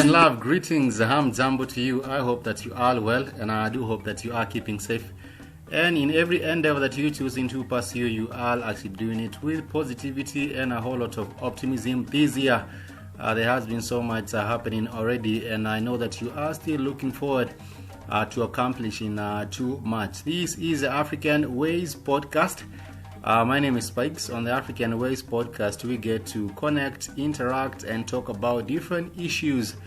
and love, greetings, Jambo to you. I hope that you are well, and I do hope that you are keeping safe. And in every endeavor that you choosing to pursue, you are actually doing it with positivity and a whole lot of optimism. This year, there has been so much happening already, and I know that you are still looking forward to accomplishing too much. This is the African Ways podcast. My name is Spikes. On the African Ways podcast, we get to connect, interact, and talk about different issues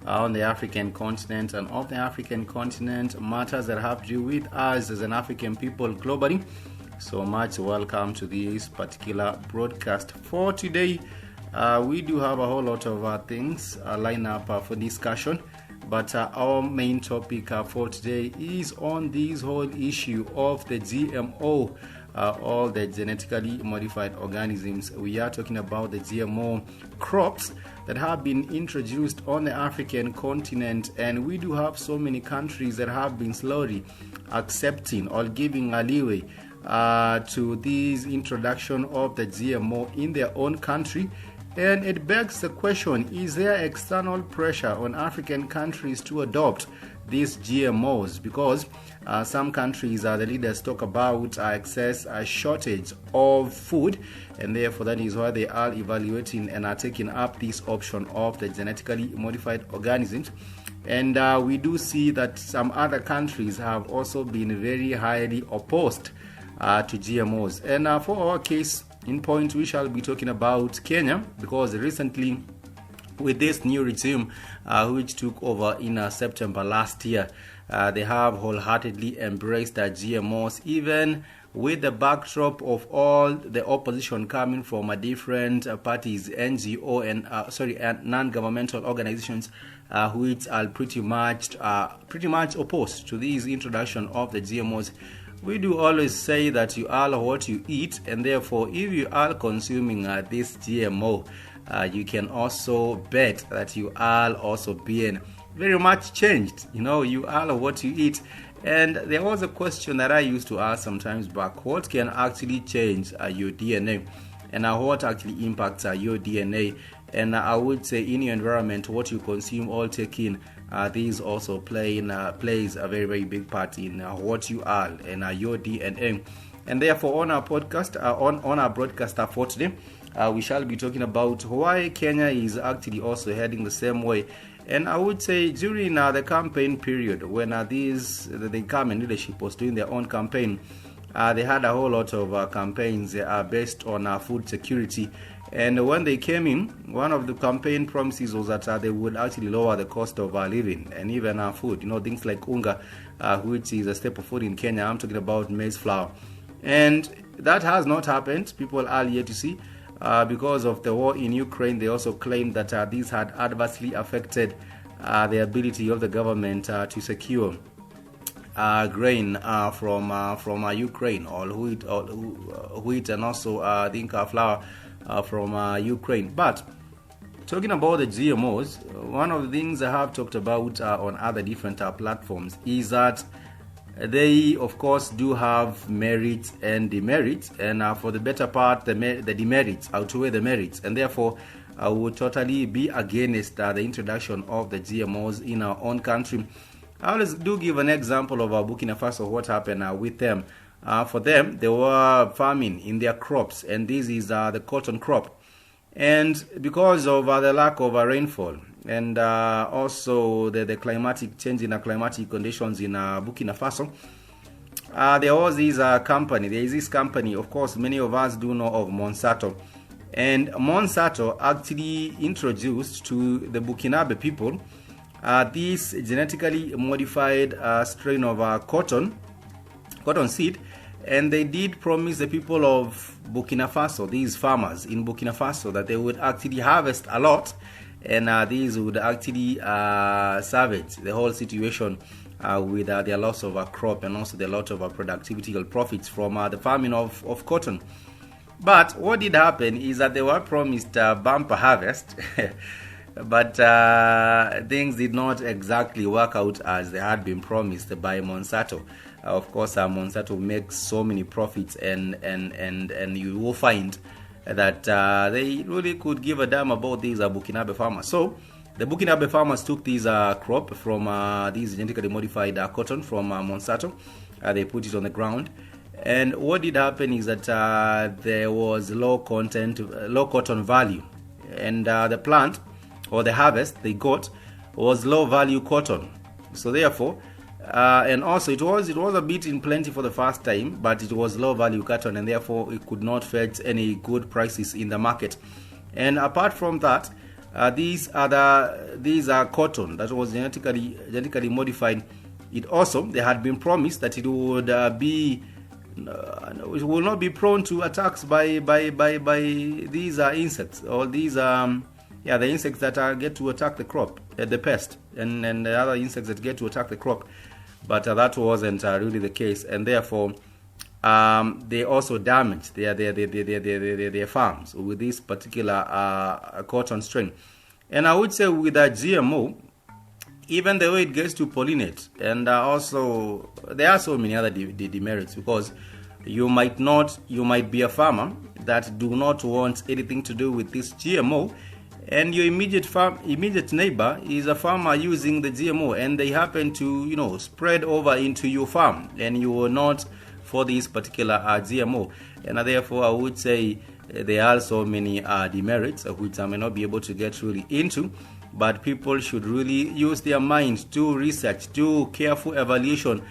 on the African continent and of the African continent, matters that have to do with us as an African people globally. So much welcome to this particular broadcast. For today, we do have a whole lot of things lined up for discussion. But our main topic for today is on this whole issue of the GMO, all the genetically modified organisms. We are talking about the GMO crops that have been introduced on the African continent, and we do have so many countries that have been slowly accepting or giving a leeway to this introduction of the GMO in their own country. And it begs the question, is there external pressure on African countries to adopt these GMOs? Because some countries, the leaders talk about excess shortage of food, and therefore that is why they are evaluating and are taking up this option of the genetically modified organisms. And we do see that some other countries have also been very highly opposed to GMOs. And for our case in point, we shall be talking about Kenya, because recently with this new regime which took over in September last year, they have wholeheartedly embraced the GMOs, even with the backdrop of all the opposition coming from different parties, NGO and non-governmental organizations, which are pretty much opposed to this introduction of the GMOs. We do always say that you are what you eat, and therefore if you are consuming this GMO, you can also bet that you are also being very much changed. You are what you eat. And there was a question that I used to ask sometimes back: what can actually change your DNA, and what actually impacts your DNA? And I would say in your environment, what you consume or take in, these also plays a very, very big part in what you are and your DNA. And therefore, on our podcast, on our broadcast for today, we shall be talking about why Kenya is actually also heading the same way. And I would say during the campaign period, when the government leadership was doing their own campaign, they had a whole lot of campaigns based on food security. And when they came in, one of the campaign promises was that they would actually lower the cost of living and even food. Things like unga, which is a staple food in Kenya. I'm talking about maize flour. And that has not happened. People are yet to see. Because of the war in Ukraine, they also claimed that this had adversely affected the ability of the government to secure grain from Ukraine, or wheat and also I think flour from Ukraine. But talking about the GMOs, one of the things I have talked about on other different platforms is that they, of course, do have merits and demerits, and for the better part, the demerits outweigh the merits, and therefore I would totally be against the introduction of the GMOs in our own country. I always do give an example of Burkina Faso, what happened with them. For them, they were farming in their crops, and this is the cotton crop. And because of the lack of rainfall and also the climatic change in the climatic conditions in Burkina Faso, there was this company. There is this company, of course, many of us do know of Monsanto. And Monsanto actually introduced to the Burkinabe people this genetically modified strain of cotton seed. And they did promise the people of Burkina Faso, these farmers in Burkina Faso, that they would actually harvest a lot, and these would actually salvage the whole situation with their loss of a crop and also the lot of productivity or profits from the farming of cotton. But what did happen is that they were promised bumper harvest, but things did not exactly work out as they had been promised by Monsanto. Of course, Monsanto makes so many profits, and you will find that they really could give a damn about these Burkinabe farmers. So the Burkinabe farmers took these crop from these genetically modified cotton from Monsanto. They put it on the ground. And what did happen is that there was low cotton value. And the plant or the harvest they got was low value cotton. So therefore, and also it was a bit in plenty for the first time, but it was low value cotton, and therefore it could not fetch any good prices in the market. And apart from that, these are cotton that was genetically modified. They had been promised that it would it will not be prone to attacks by these insects, or these the insects that get to attack the crop, the pest, and the other insects that get to attack the crop. But that wasn't really the case, and therefore they also damaged their farms with this particular cotton strain. And I would say with that GMO, even the way it gets to pollinate, and also there are so many other demerits, because you might be a farmer that do not want anything to do with this GMO, and your immediate neighbor is a farmer using the GMO, and they happen to spread over into your farm, and you are not for this particular GMO. And therefore I would say there are so many demerits, which I may not be able to get really into, but people should really use their minds, do research, do careful evaluation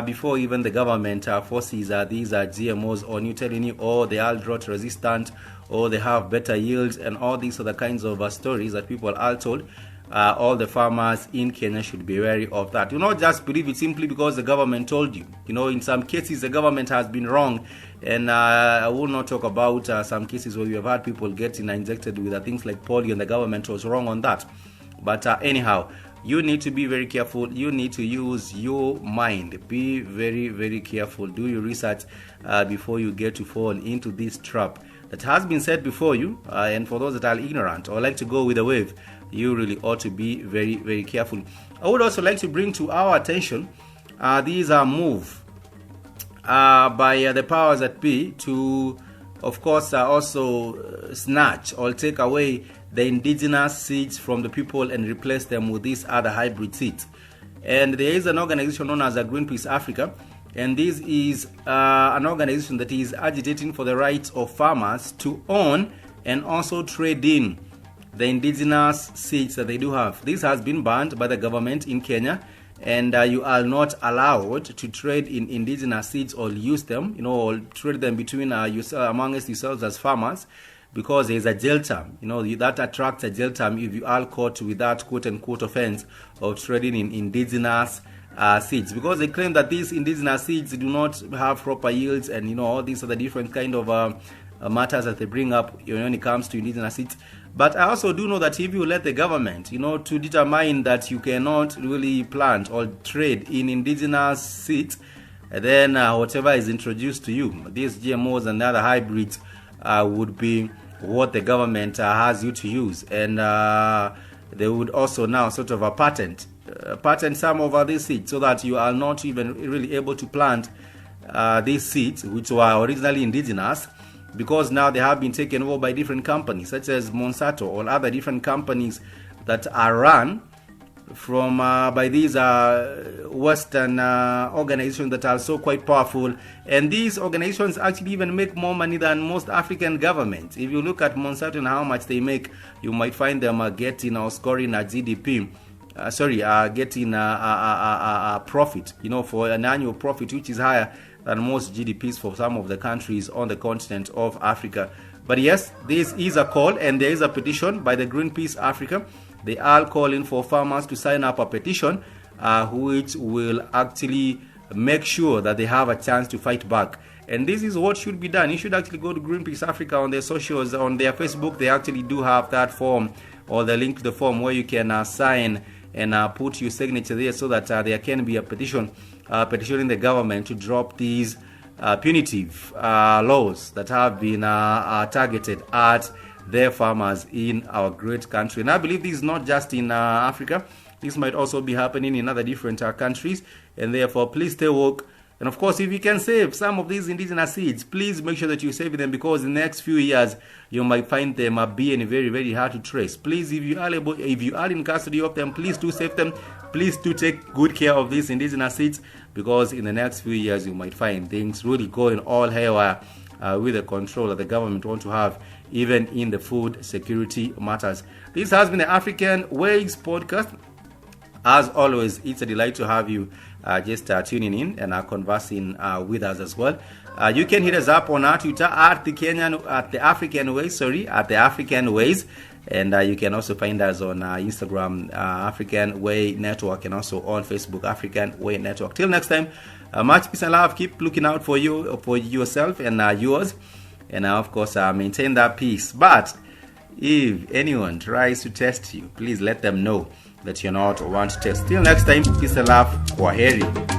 before even the government forces these GMOs on you, telling you, oh, they are drought resistant, or they have better yields, and all these other kinds of stories that people are told. All the farmers in Kenya should be wary of that. Do not just believe it simply because the government told you. In some cases the government has been wrong, and I will not talk about some cases where we have had people getting injected with things like polio, and the government was wrong on that. But anyhow, you need to be very careful. You need to use your mind. Be very, very careful. Do your research before you get to fall into this trap that has been set before you. And for those that are ignorant or like to go with the wave, you really ought to be very, very careful. I would also like to bring to our attention these are move by the powers that be to, of course, also snatch or take away the indigenous seeds from the people and replace them with these other hybrid seeds. And there is an organization known as Greenpeace Africa, and this is an organization that is agitating for the rights of farmers to own and also trade in the indigenous seeds that they do have. This has been banned by the government in Kenya, and you are not allowed to trade in indigenous seeds or use them, or trade them between amongst yourselves as farmers, because there is a jail term. That attracts a jail term if you are caught with that quote-unquote offense of trading in indigenous seeds, because they claim that these indigenous seeds do not have proper yields, and all these are the different kind of matters that they bring up when it comes to indigenous seeds. But I also do know that if you let the government, to determine that you cannot really plant or trade in indigenous seeds, then whatever is introduced to you, these GMOs and other hybrids, would be what the government has you to use. And they would also now sort of patent some of these seeds, so that you are not even really able to plant these seeds, which were originally indigenous, because now they have been taken over by different companies such as Monsanto or other different companies that are run from by these Western organizations that are so quite powerful. And these organizations actually even make more money than most African governments. If you look at Monsanto and how much they make, you might find them getting or scoring a GDP. Getting a profit, for an annual profit, which is higher than most GDPs for some of the countries on the continent of Africa. But yes, this is a call, and there is a petition by the Greenpeace Africa. They are calling for farmers to sign up a petition, which will actually make sure that they have a chance to fight back. And this is what should be done. You should actually go to Greenpeace Africa on their socials, on their Facebook. They actually do have that form, or the link to the form where you can sign and put your signature there, so that there can be a petition petitioning the government to drop these punitive laws that have been targeted at their farmers in our great country. And I believe this is not just in Africa. This might also be happening in other different countries. And therefore, please stay woke, And of course, if you can save some of these indigenous seeds, please make sure that you save them, because in the next few years you might find them being very, very hard to trace. Please, if you are in custody of them, please do save them. Please do take good care of these indigenous seeds, because in the next few years you might find things really going all haywire with the control that the government want to have, even in the food security matters. This has been the African Ways podcast. As always, it's a delight to have you just tuning in and conversing with us as well. You can hit us up on our Twitter at the African Ways, and you can also find us on Instagram, African Way Network, and also on Facebook, African Way Network. Till next time, much peace and love. Keep looking out for yourself and yours, and of course maintain that peace. But if anyone tries to test you, please let them know that you're not one to test. Till next time, peace and love. Kwaheri.